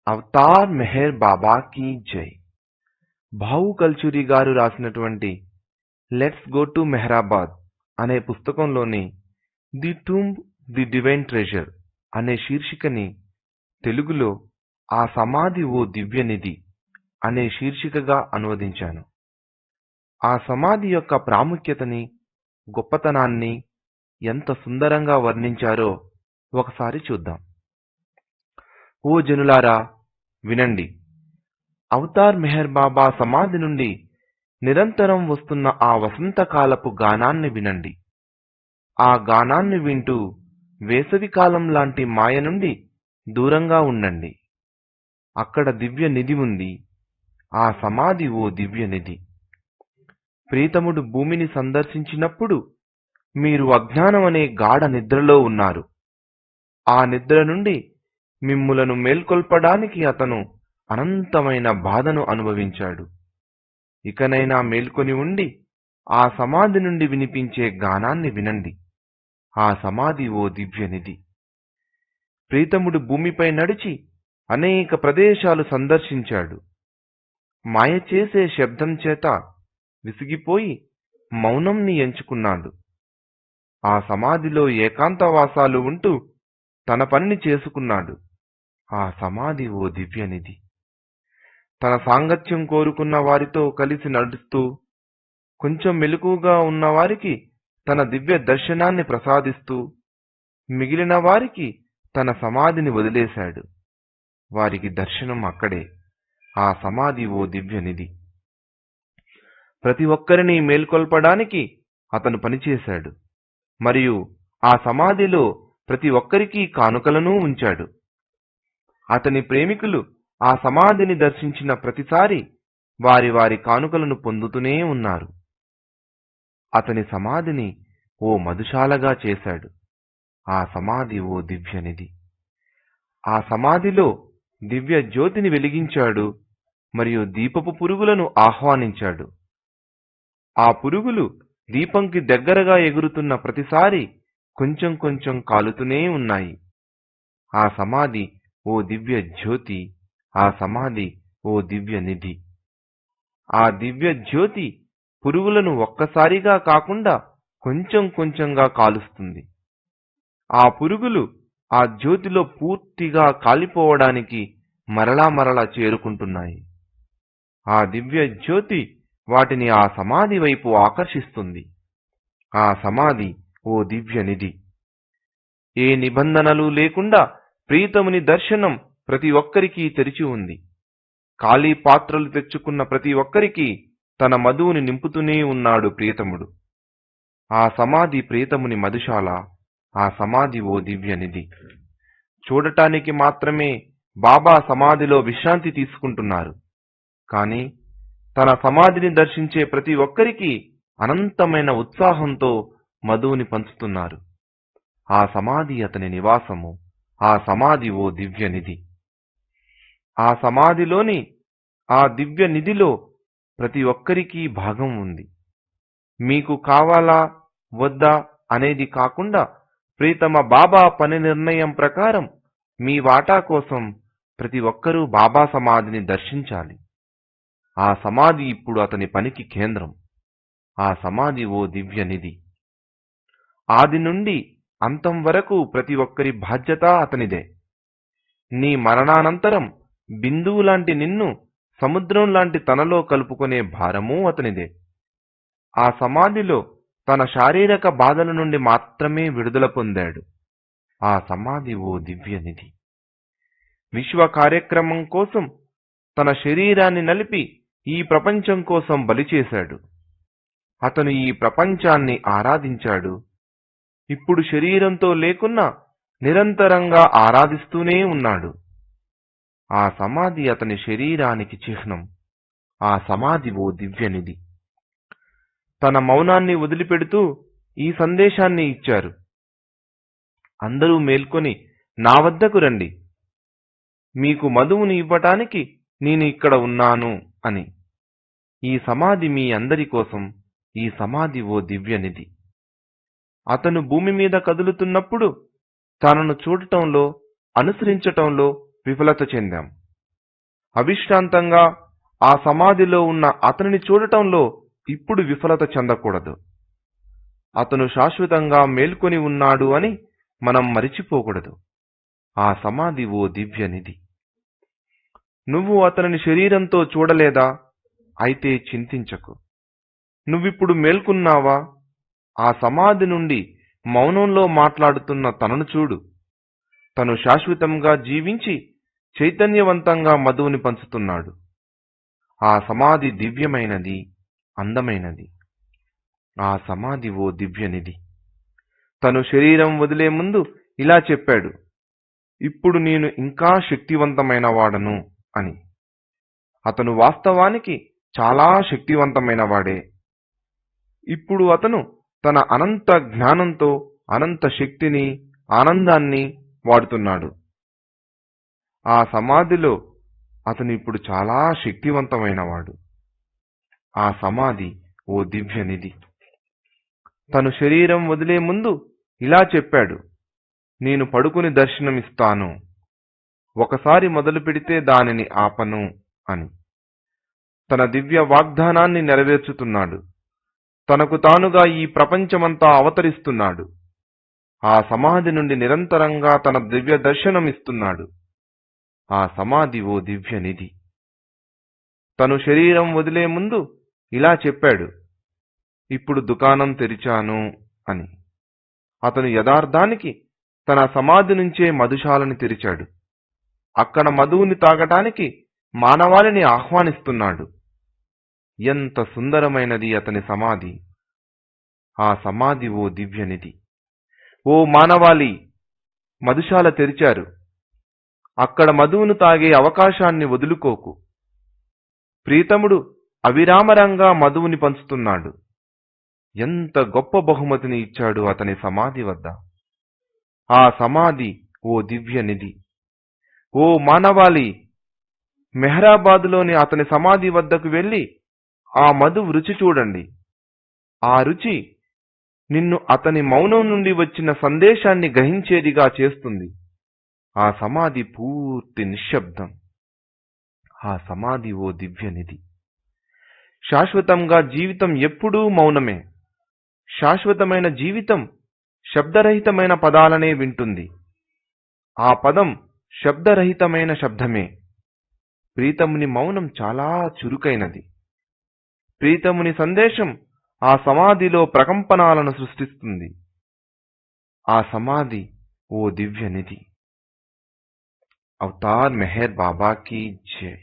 Avatar Meher బాబా key జై. భావు కల్చూరి గారు రాసినటువంటి లెట్స్ గో టు మెహరాబాద్ అనే పుస్తకంలోని the tomb the divine treasure అనే శీర్షికని తెలుగులో ఆ సమాధి ఓ దివ్యనిధి అనే శీర్షికగా అనువదించాను. ఆ సమాధి యొక్క ప్రాముఖ్యతని, గొప్పతనాన్ని ఎంత సుందరంగా వర్ణించారో ఒకసారి చూద్దాం. ఓ జనులారా, వినండి. అవతార్ మెహర్ బాబా సమాధి నుండి నిరంతరం వస్తున్న ఆ వసంతకాలపు గానాన్ని వినండి. ఆ గానాన్ని వింటూ వేసవికాలం లాంటి మాయ నుండి దూరంగా ఉండండి. అక్కడ దివ్య నిధి ఉంది. ఆ సమాధి ఓ దివ్య నిధి. ప్రీతముడు భూమిని సందర్శించినప్పుడు మీరు అజ్ఞానం అనే గాఢ నిద్రలో ఉన్నారు. ఆ నిద్ర నుండి మిమ్ములను మేల్కొల్పడానికి అతను అనంతమైన బాధను అనుభవించాడు. ఇకనైనా మేల్కొని ఉండి ఆ సమాధి నుండి వినిపించే గానాన్ని వినండి. ఆ సమాధి ఓ దివ్యనిధి. ప్రీతముడు భూమిపై నడిచి అనేక ప్రదేశాలు సందర్శించాడు. మాయ చేసే శబ్దం చేత విసిగిపోయి మౌనంని ఎంచుకున్నాడు. ఆ సమాధిలో ఏకాంతవాసాలు ఉంటూ తన పనిని చేసుకున్నాడు. ఆ సమాధి ఓ దివ్యనిధి. తన సాంగత్యం కోరుకున్న వారితో కలిసి నడుస్తూ కొంచెం మెలకుగా ఉన్న వారికి తన దివ్య దర్శనాన్ని ప్రసాదిస్తూ మిగిలిన వారికి తన సమాధిని వదిలేశాడు. వారికి దర్శనం అక్కడే. ఆ సమాధి ఓ దివ్యనిధి. ప్రతి ఒక్కరిని మేల్కొల్పడానికి అతను పనిచేశాడు. మరియు ఆ సమాధిలో ప్రతి ఒక్కరికి కానుకలను ఉంచాడు. అతని ప్రేమికులు ఆ సమాధిని దర్శించిన ప్రతిసారి వారి వారి కానుకలను పొందుతూనే ఉన్నారు. అతని సమాధిని ఓ మధుశాలగా చేశాడు. ఆ సమాధి ఓ దివ్యనిధి. ఆ సమాధిలో దివ్య జ్యోతిని వెలిగించాడు మరియు దీపపు పురుగులను ఆహ్వానించాడు. ఆ పురుగులు దీపంకి దగ్గరగా ఎగురుతున్న ప్రతిసారి కొంచెం కొంచెం కాలుతూనే ఉన్నాయి. ఆ సమాధి ఓ దివ్య జ్యోతి. ఆ సమాధి ఓ దివ్య నిధి. ఆ దివ్య జ్యోతి పురుగులను ఒక్కసారిగా కాకుండా కొంచెం కొంచెంగా కాలుస్తుంది. ఆ పురుగులు ఆ జ్యోతిలో పూర్తిగా కాలిపోవడానికి మరలా మరలా చేరుకుంటున్నాయి. ఆ దివ్య జ్యోతి వాటిని ఆ సమాధి వైపు ఆకర్షిస్తుంది. ఆ సమాధి ఓ దివ్య నిధి. ఏ నిబంధనలు లేకుండా ప్రీతముని దర్శనం ప్రతి ఒక్కరికి తెరిచి ఉంది. ఖాళీ పాత్రలు తెచ్చుకున్న ప్రతి ఒక్కరికి తన మధువుని నింపుతూనే ఉన్నాడు ప్రీతముడు. ఆ సమాధి ప్రీతముని మధుశాల. ఆ సమాధి ఓ దివ్యనిధి. చూడటానికి మాత్రమే బాబా సమాధిలో విశ్రాంతి తీసుకుంటున్నారు. కాని తన సమాధిని దర్శించే ప్రతి ఒక్కరికి అనంతమైన ఉత్సాహంతో మధువుని పంచుతున్నారు. ఆ సమాధి అతని నివాసము. ఆ సమాధి ఓ దివ్యనిధి. ఆ సమాధిలోని ఆ దివ్య నిధిలో ప్రతి ఒక్కరికి భాగం ఉంది. మీకు కావాలా వద్దా అనేది కాకుండా ప్రీతమ బాబా పని నిర్ణయం ప్రకారం మీ వాటా కోసం ప్రతి ఒక్కరూ బాబా సమాధిని దర్శించాలి. ఆ సమాధి ఇప్పుడు అతని పనికి కేంద్రం. ఆ సమాధి ఓ దివ్యనిధి. ఆది నుండి అంతం వరకు ప్రతి ఒక్కరి బాధ్యత అతనిదే. నీ మరణానంతరం బిందువు లాంటి నిన్ను సముద్రం లాంటి తనలో కలుపుకునే భారమూ అతనిదే. ఆ సమాధిలో తన శారీరక బాధల నుండి మాత్రమే విడుదల పొందాడు. ఆ సమాధి ఓ దివ్యనిధి. విశ్వ కార్యక్రమం కోసం తన శరీరాన్ని నలిపి ఈ ప్రపంచం కోసం బలి చేశాడు. అతను ఈ ప్రపంచాన్ని ఆరాధించాడు. ఇప్పుడు శరీరంతో లేకున్నా నిరంతరంగా ఆరాధిస్తూనే ఉన్నాడు. ఆ సమాధి అతని శరీరానికి చిహ్నం. ఆ సమాధి ఓ దివ్యనిధి. తన మౌనాన్ని వదిలిపెడుతూ ఈ సందేశాన్ని ఇచ్చారు. అందరూ మేల్కొని నా వద్దకు రండి. మీకు మధువుని ఇవ్వటానికి నేను ఇక్కడ ఉన్నాను అని. ఈ సమాధి మీ అందరి కోసం. ఈ సమాధి ఓ దివ్యనిధి. అతను భూమి మీద కదులుతున్నప్పుడు తనను చూడటంలో, అనుసరించటంలో విఫలత చెందాం. అవిశ్రాంతంగా ఆ సమాధిలో ఉన్న అతనిని చూడటంలో ఇప్పుడు విఫలత చెందకూడదు. అతను శాశ్వతంగా మేల్కొని ఉన్నాడు అని మనం మరిచిపోకూడదు. ఆ సమాధి ఓ దివ్యనిధి. నువ్వు అతనిని శరీరంతో చూడలేదా? అయితే చింతించకు. నువ్విప్పుడు మేల్కొన్నావా? ఆ సమాధి నుండి మౌనంలో మాట్లాడుతున్న తనను చూడు. తను శాశ్వతంగా జీవించి చైతన్యవంతంగా మధువుని పంచుతున్నాడు. ఆ సమాధి దివ్యమైనది, అందమైనది. ఆ సమాధి ఓ దివ్యనిధి. తను శరీరం వదిలే ముందు ఇలా చెప్పాడు, ఇప్పుడు నేను ఇంకా శక్తివంతమైన వాడను అని. అతను వాస్తవానికి చాలా శక్తివంతమైన వాడే. ఇప్పుడు అతను తన అనంత జ్ఞానంతో అనంత శక్తిని, ఆనందాన్ని వాడుతున్నాడు. ఆ సమాధిలో అతను ఇప్పుడు చాలా శక్తివంతమైనవాడు. ఆ సమాధి ఓ దివ్యనిధి. తను శరీరం వదిలే ముందు ఇలా చెప్పాడు, నేను పడుకుని దర్శనమిస్తాను. ఒకసారి మొదలు పెడితే దానిని ఆపను అని. తన దివ్య వాగ్దానాన్ని నెరవేర్చుతున్నాడు. తనకు తానుగా ఈ ప్రపంచమంతా అవతరిస్తున్నాడు. ఆ సమాధి నుండి నిరంతరంగా తన దివ్య దర్శనమిస్తున్నాడు. ఆ సమాధి ఓ దివ్యనిధి. తను శరీరం వదిలే ముందు ఇలా చెప్పాడు, ఇప్పుడు దుకాణం తెరిచాను అని. అతను యథార్థానికి తన సమాధి నుంచే మధుశాలని తెరిచాడు. అక్కడ మధువుని తాగటానికి మానవాళిని ఆహ్వానిస్తున్నాడు. ఎంత సుందరమైనది అతని సమాధి. ఆ సమాధి ఓ దివ్యనిధి. ఓ మానవాళి, మధుశాల తెరిచారు. అక్కడ మధువును తాగే అవకాశాన్ని వదులుకోకు. ప్రీతముడు అవిరామరంగా మధువుని పంచుతున్నాడు. ఎంత గొప్ప బహుమతిని ఇచ్చాడు అతని సమాధి వద్ద. ఆ సమాధి ఓ దివ్యనిధి. ఓ మానవాళి, మెహరాబాదులోని అతని సమాధి వద్దకు వెళ్లి ఆ మధువు రుచి చూడండి. ఆ రుచి నిన్ను అతని మౌనం నుండి వచ్చిన సందేశాన్ని గ్రహించేదిగా చేస్తుంది. ఆ సమాధి పూర్తి నిశ్శబ్దం. ఆ సమాధి ఓ దివ్యనిధి. శాశ్వతంగా జీవితం ఎప్పుడూ మౌనమే. శాశ్వతమైన జీవితం శబ్దరహితమైన పదాలనే వింటుంది. ఆ పదం శబ్దరహితమైన శబ్దమే. ప్రీతముని మౌనం చాలా చురుకైనది. ప్రీతముని సందేశం ఆ సమాధిలో ప్రకంపనాలను సృష్టిస్తుంది. ఆ సమాధి ఓ దివ్యనిధి. అవతార్ మెహర్ బాబా కీ జై.